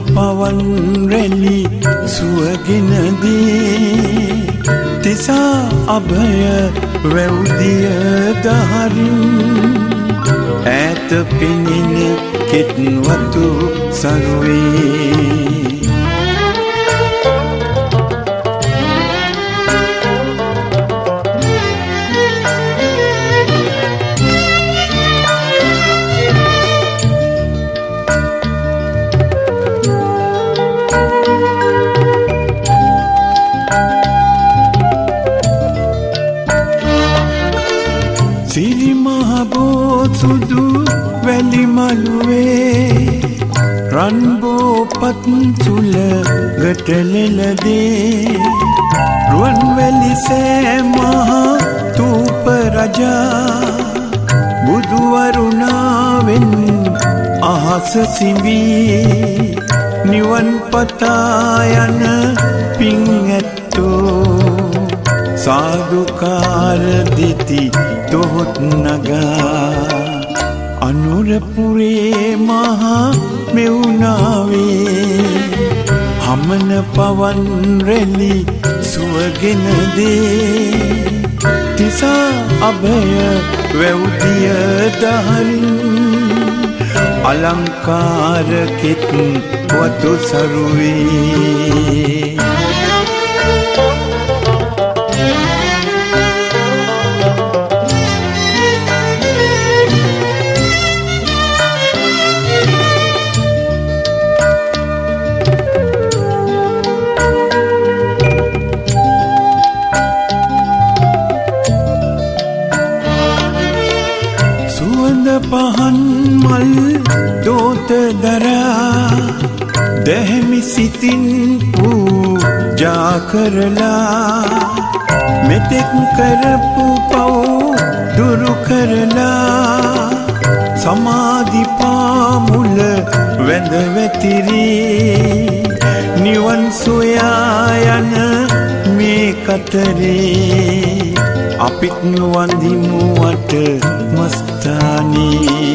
පවන් රැලි සුවගෙන දී තිසා අභය වැව්දිය දහරින් ඈත පෙනෙන කෙත්වතු සරුවේ සිරි මහබෝ සුදු වැලි මළුවේ රන්බෝ පත් සුල ගටලෙලදේ රුවන් වැලි සෑ මහා තූප රජා බුදුවරුණාවෙන් අහස සිඹී නිවන් පතා යන පින් ඇත්තෝ සාදුකාර දෙති තොහොත් නගා අනුරපුරේ මහා මෙවුනාවේ හමන පවන් රැලි සුවගෙන දේ තිසා අභය වැව්දිය දහරින් අලංකාර කෙත් වතු සරුවේ පහන් මල් දෝත දරා දැහැමි සිතින් පූජා කරලා මෙතෙක් කරපු පව් දුරු කරලා සමාධි පාමුල වැඳ වැතිරී නිවන් සොයා යන මේ කතරේ අපිත් වඳිමු වට මස්තානී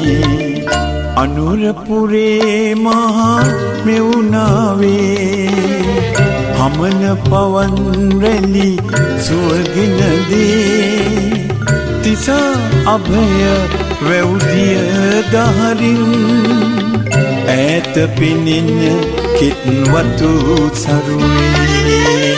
අනුරපුරේ මහා මෙවුනාවේ හමන පවන් රැලි සුවගෙන දේ තිසා අභය වැව්දිය දහරින් ඈත පෙනෙන කෙත්වතු සරුවේ